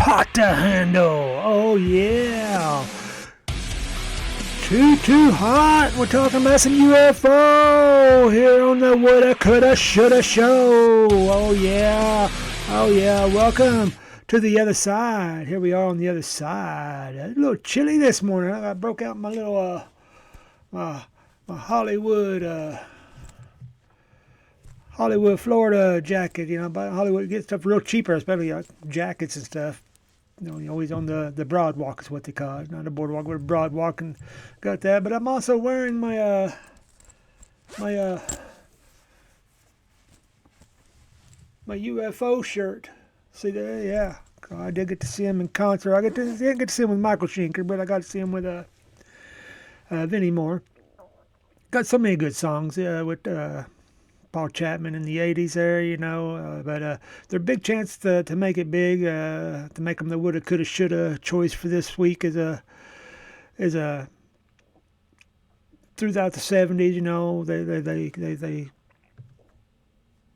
hot to handle. Oh yeah. Too hot. We're talking about some UFO here on the Woulda Coulda Shoulda show. Oh yeah. Oh yeah. Welcome to the other side. Here we are on the other side. A little chilly this morning. I broke out my little my Hollywood Florida jacket. You know, but Hollywood gets stuff real cheaper, especially jackets and stuff. You know, you're always on the broad walk is what they call it, not the boardwalk, but a broad walk, and got that. But I'm also wearing my UFO shirt. See there, yeah. I did get to see him in concert. I didn't get to see him with Michael Schenker, but I got to see him with Vinnie Moore. Got so many good songs with Paul Chapman in the 80s there, you know, but their big chance to make it big, to make them the woulda, coulda, shoulda choice for this week is a throughout the 70s, you know, they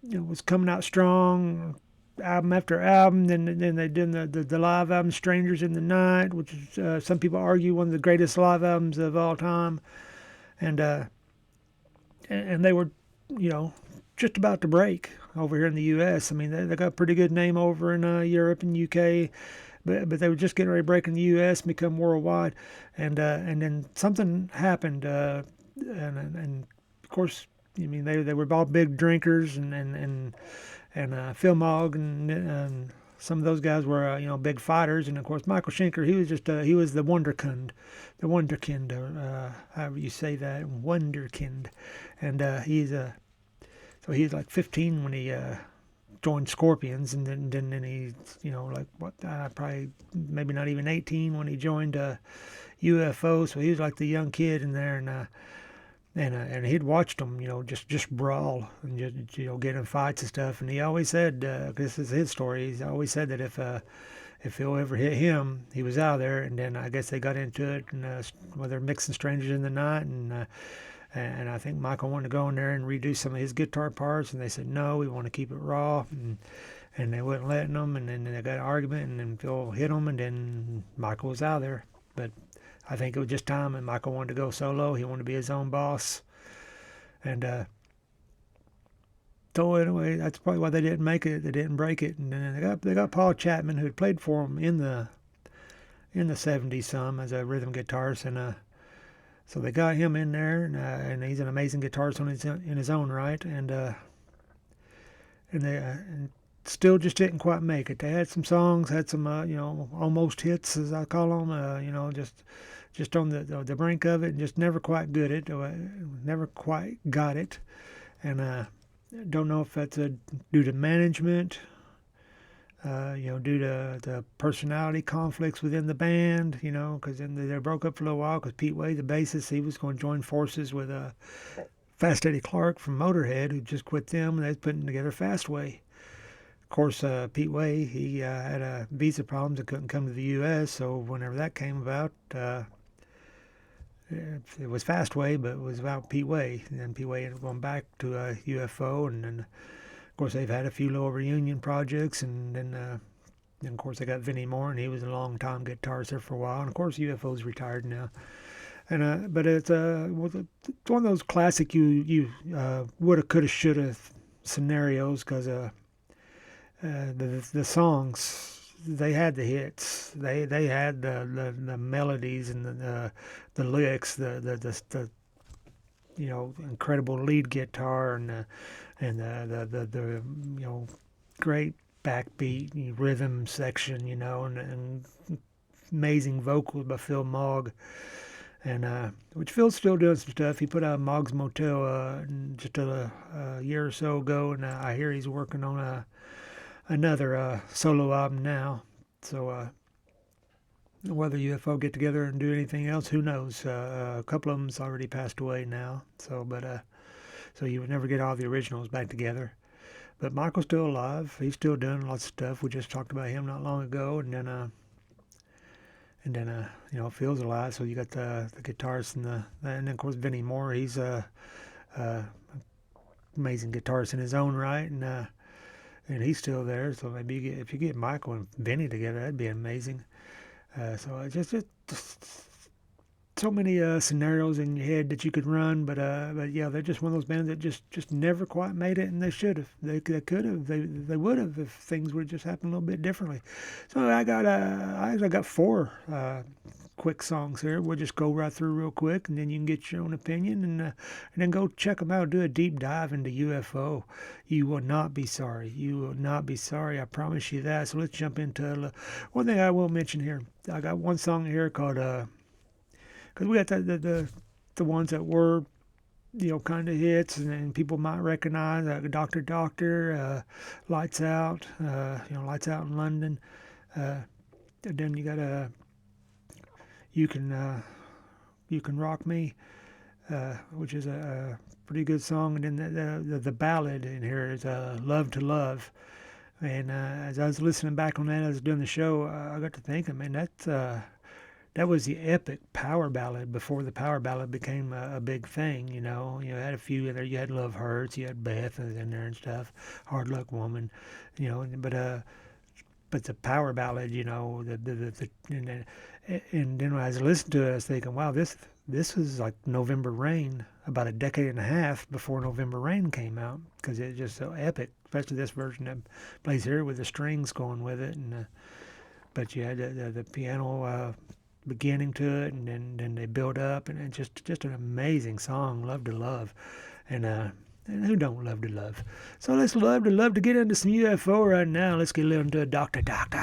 you know, was coming out strong, album after album. Then they did the live album Strangers in the Night, which is some people argue one of the greatest live albums of all time, and they were, you know, just about to break over here in the U.S. I mean, they got a pretty good name over in Europe and UK, but they were just getting ready to break in the U.S. and become worldwide. And then something happened, and of course, I mean, they were all big drinkers, and Phil Mogg and some of those guys were you know, big fighters, and of course Michael Schenker, he was just he was the wonderkind, however you say that, wonderkind, and so he's like 15 when he joined Scorpions, and then he, you know, like probably maybe not even 18 when he joined UFO. So he was like the young kid in there, and he'd watched them, you know, just brawl and just, you know, get in fights and stuff. And he always said, this is his story, he's always said that if Phil ever hit him, he was out of there. And then I guess they got into it, and well, they're mixing Strangers in the Night, and I think Michael wanted to go in there and redo some of his guitar parts, and they said no, we want to keep it raw, and they wouldn't letting them, and then they got an argument, and then Phil hit them, and then Michael was out of there. But I think it was just time, and Michael wanted to go solo. He wanted to be his own boss, and so anyway, that's probably why they didn't make it. They didn't break it, and then they got Paul Chapman, who had played for them in the 70s some as a rhythm guitarist, and so they got him in there, and he's an amazing guitarist in his own right, and still just didn't quite make it. They had some songs, had some you know, almost hits as I call them, you know, just on the brink of it, and just never quite got it, and don't know if that's due to management. You know, due to the personality conflicts within the band, you know, because then they broke up for a little while because Pete Way, the bassist, he was going to join forces with Fast Eddie Clarke from Motorhead, who just quit them, and they was putting together Fastway. Of course, Pete Way, he had visa problems and couldn't come to the U.S., so whenever that came about, it was Fastway, but it was about Pete Way. And then Pete Way ended up going back to UFO, and then of course, they've had a few little reunion projects, and then of course they got Vinnie Moore, and he was a long time guitarist there for a while. And of course, UFO's retired now. And but it's one of those classic you woulda, coulda, shoulda scenarios, because the songs, they had the hits, they had the melodies and the lyrics, the you know, incredible lead guitar, and the you know, great backbeat rhythm section, you know, and amazing vocals by Phil Mogg, and which Phil's still doing some stuff. He put out Mogg's Motel just a year or so ago, and I hear he's working on another solo album now. So whether UFO get together and do anything else, who knows? A couple of them's already passed away now, so so you would never get all the originals back together. But Michael's still alive. He's still doing lots of stuff. We just talked about him not long ago, and then you know, Phil's alive. So you got the guitarist, and then of course Vinnie Moore. He's amazing guitarist in his own right, and and he's still there. So maybe if you get Michael and Vinny together, that'd be amazing. So just so many scenarios in your head that you could run, but yeah, they're just one of those bands that just never quite made it, and they should have, they could have, they would have if things would just happen a little bit differently. So I actually got four quick songs here. We'll just go right through real quick, and then you can get your own opinion, and then go check them out. Do a deep dive into UFO. You will not be sorry. You will not be sorry. I promise you that. So let's jump into one thing I will mention here. I got one song here called because we got the ones that were, kind of hits, and people might recognize, Doctor Doctor, Lights Out, Lights Out in London. Then you got you can rock me, which is a pretty good song, and then the ballad in here is Love to Love. And as I was listening back on that, as I was doing the show, I got to thinking, man, that was the epic power ballad before the power ballad became a big thing. You had a few in there. You had Love Hurts, you had Beth in there and stuff, Hard Luck Woman, but the power ballad, and then as I listened to it, I was thinking, wow, this was like November Rain, about a decade and a half before November Rain came out, because it's just so epic, especially this version that plays here with the strings going with it, and but you had the piano beginning to it, and then they build up, and it's just an amazing song, Love to Love, and who don't love to love? So let's love to get into some UFO right now. Let's get into Doctor Doctor.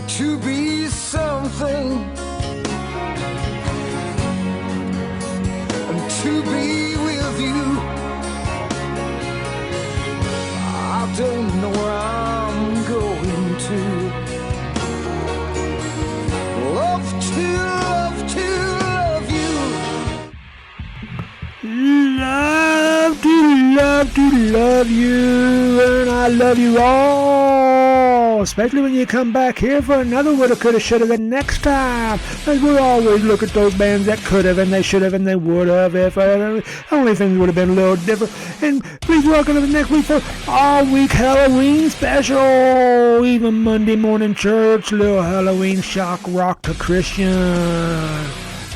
To be something, and to be with love to love you, and I love you all, especially when you come back here for another Woulda Coulda Shoulda the next time, as we always look at those bands that could have and they should have and they would have if only things would have been a little different. And please welcome to the next week for all week Halloween special, even Monday morning church, little Halloween shock rock to Christian.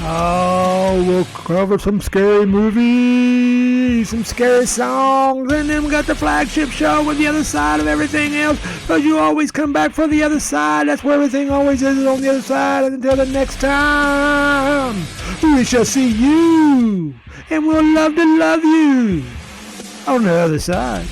Oh, we'll cover some scary movies, some scary songs, and then we got the flagship show with the other side of everything else. But you always come back for the other side. That's where everything always is on the other side. And until the next time, we shall see you, and we'll love to love you on the other side.